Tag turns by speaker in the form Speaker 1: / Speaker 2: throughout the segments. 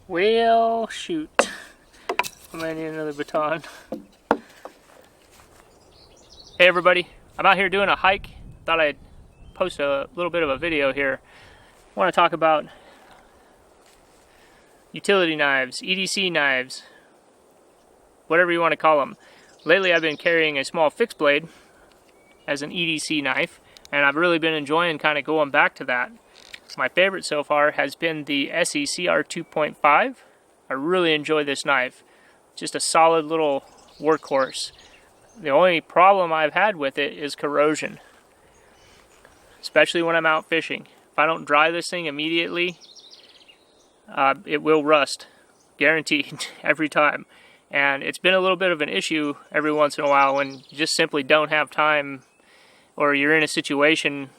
Speaker 1: Well, shoot. I might need another baton. Hey everybody, I'm out here doing a hike. Thought I'd post a little bit of a video here. I want to talk about utility knives, EDC knives, whatever you want to call them. Lately I've been carrying a small fixed blade as an EDC knife, and I've really been enjoying kind of going back to that. My favorite so far has been the ESEE CR 2.5. I really enjoy this knife. Just a solid little workhorse. The only problem I've had with it is corrosion, especially when I'm out fishing. If I don't dry this thing immediately, it will rust, guaranteed, every time. And it's been a little bit of an issue every once in a while when you just simply don't have time, or you're in a situation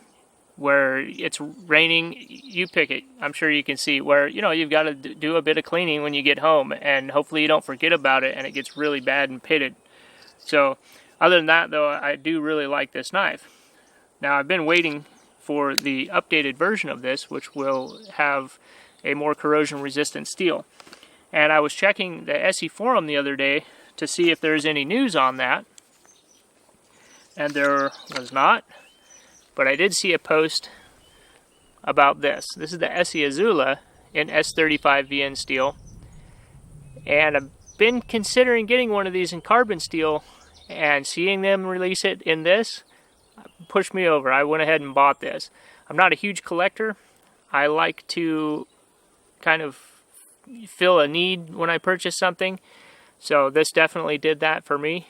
Speaker 1: where it's raining. You pick it. I'm sure you can see where, you know, you've got to do a bit of cleaning when you get home, and hopefully you don't forget about it and it gets really bad and pitted. So other than that though, I do really like this knife. Now I've been waiting for the updated version of this, which will have a more corrosion resistant steel. And I was checking the ESEE forum the other day to see if there's any news on that, and there was not. But I did see a post about this. This is the ESEE IZULA in S35 VN steel, and I've been considering getting one of these in carbon steel, and seeing them release it in this pushed me over. I went ahead and bought this. I'm not a huge collector. I like to kind of fill a need when I purchase something, so this definitely did that for me.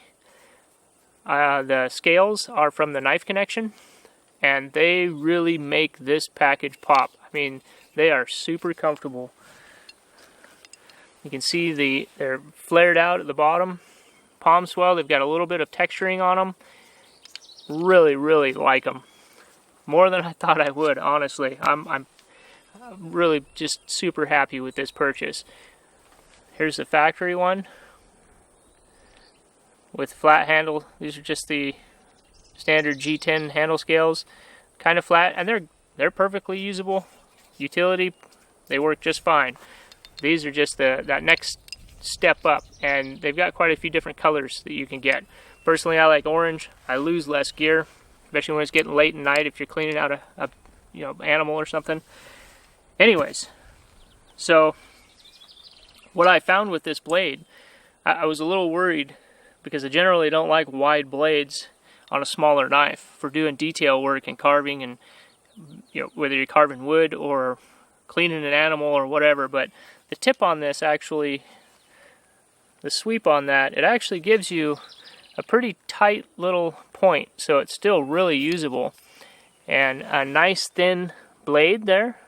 Speaker 1: The scales are from the Knife Connection, and they really make this package pop. I mean, they are super comfortable. You can see they're flared out at the bottom, palm swell. They've got a little bit of texturing on them. Really, really like them. More than I thought I would, honestly. I'm really just super happy with this purchase. Here's the factory one with flat handle. These are just the standard G10 handle scales, kind of flat, and they're perfectly usable. Utility, they work just fine. These are just that next step up, and they've got quite a few different colors that you can get. Personally, I like orange. I lose less gear, especially when it's getting late at night if you're cleaning out a animal or something. Anyways, so what I found with this blade, I was a little worried because I generally don't like wide blades on a smaller knife for doing detail work and carving, and whether you're carving wood or cleaning an animal or whatever. But the tip on this, actually, the sweep on that, it actually gives you a pretty tight little point, so it's still really usable, and a nice thin blade there,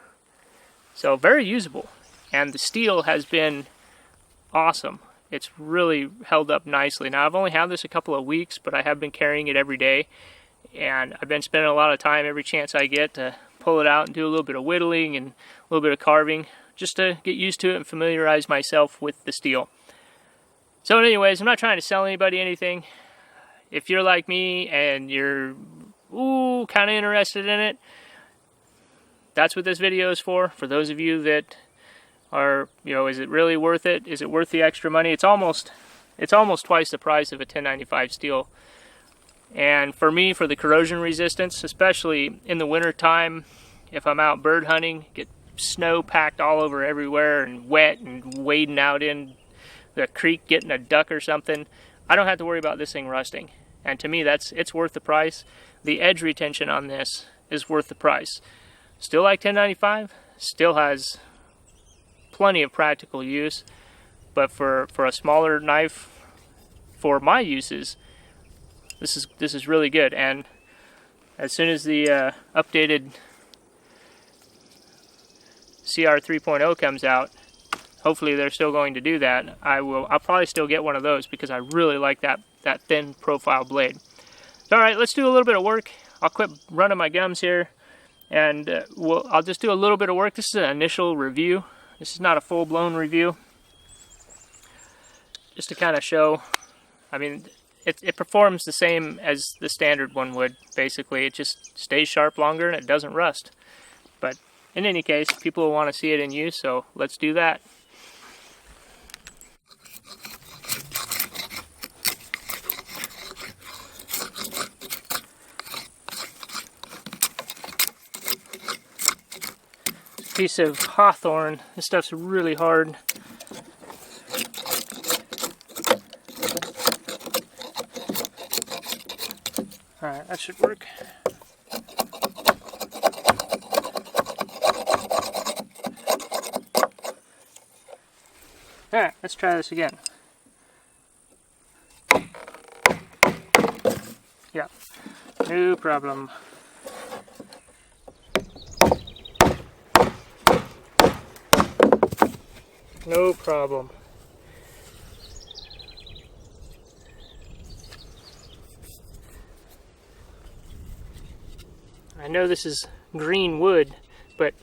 Speaker 1: so very usable. And the steel has been awesome. It's really held up nicely. Now, I've only had this a couple of weeks, but I have been carrying it every day, and I've been spending a lot of time every chance I get to pull it out and do a little bit of whittling and a little bit of carving, just to get used to it and familiarize myself with the steel. So anyways, I'm not trying to sell anybody anything. If you're like me and you're kind of interested in it, that's what this video is for. For those of you that are, is it really worth it? Is it worth the extra money? It's almost twice the price of a 1095 steel. And for me, for the corrosion resistance, especially in the winter time, if I'm out bird hunting, get snow packed all over everywhere and wet and wading out in the creek getting a duck or something, I don't have to worry about this thing rusting. And to me, it's worth the price. The edge retention on this is worth the price. Still like 1095, still has plenty of practical use, but for a smaller knife, for my uses, this is really good. And as soon as the updated CR 3.0 comes out, hopefully they're still going to do that. I'll probably still get one of those because I really like that thin profile blade. All right, let's do a little bit of work. I'll quit running my gums here, and I'll just do a little bit of work. This is an initial review. This is not a full-blown review. Just to kind of show, I mean, it performs the same as the standard one would, basically. It just stays sharp longer and it doesn't rust. But in any case, people will want to see it in use, so let's do that. Piece of hawthorn. This stuff's really hard. Alright, that should work. Alright, let's try this again. Yeah, no problem. No problem. I know this is green wood, but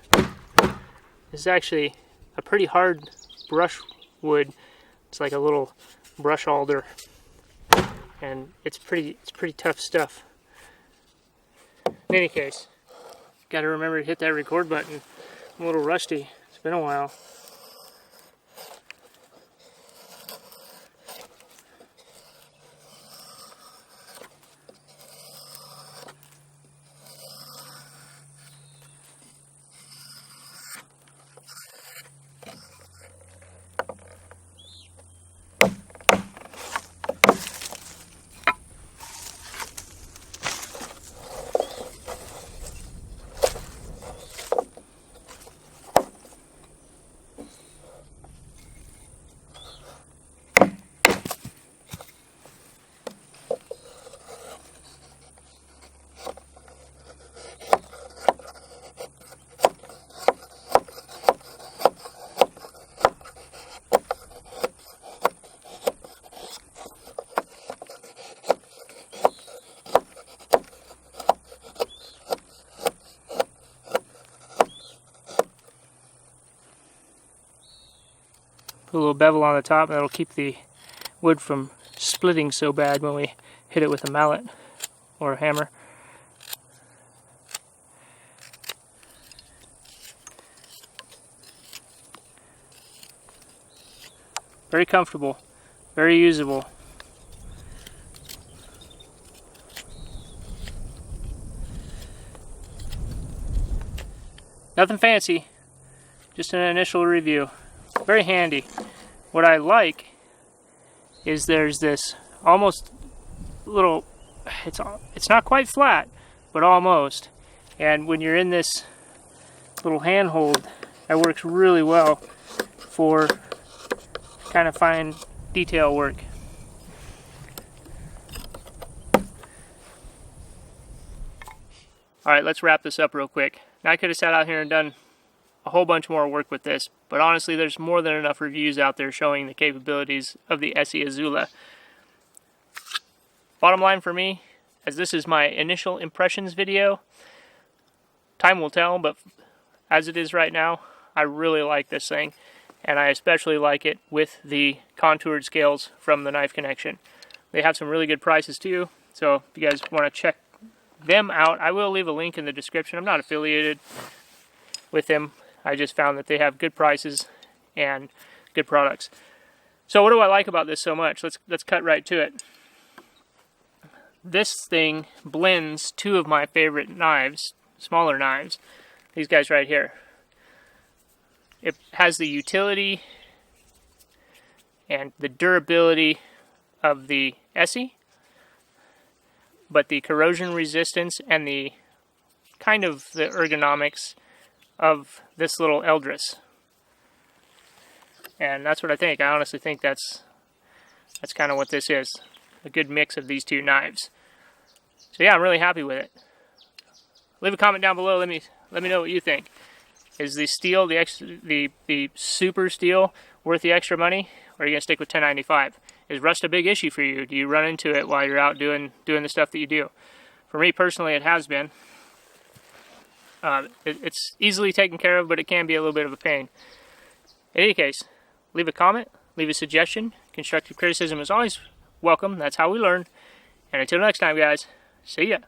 Speaker 1: this is actually a pretty hard brush wood. It's like a little brush alder, and it's pretty tough stuff. In any case, got to remember to hit that record button. I'm a little rusty. It's been a while. Put a little bevel on the top, and that'll keep the wood from splitting so bad when we hit it with a mallet or a hammer. Very comfortable, very usable. Nothing fancy, just an initial review. Very handy. What I like is there's this almost little, it's not quite flat, but almost. And when you're in this little handhold, that works really well for kind of fine detail work. Alright, let's wrap this up real quick. Now I could have sat out here and done a whole bunch more work with this, but honestly there's more than enough reviews out there showing the capabilities of the ESEE IZULA. Bottom line for me, as this is my initial impressions video, time will tell, but as it is right now, I really like this thing, and I especially like it with the contoured scales from the Knife Connection. They have some really good prices too, so if you guys want to check them out, I will leave a link in the description. I'm not affiliated with them. I just found that they have good prices and good products. So what do I like about this so much? Let's cut right to it. This thing blends two of my favorite knives, smaller knives, these guys right here. It has the utility and the durability of the ESEE, but the corrosion resistance and the kind of the ergonomics of this little Eldris. And that's what I think. I honestly think that's kind of what this is. A good mix of these two knives. So yeah, I'm really happy with it. Leave a comment down below. Let me know what you think. Is the steel, the super steel, worth the extra money, or are you gonna stick with 1095? Is rust a big issue for you? Do you run into it while you're out doing the stuff that you do? For me personally, it has been. It's easily taken care of, but it can be a little bit of a pain. In any case, leave a comment, leave a suggestion. Constructive criticism is always welcome. That's how we learn. And until next time, guys, see ya.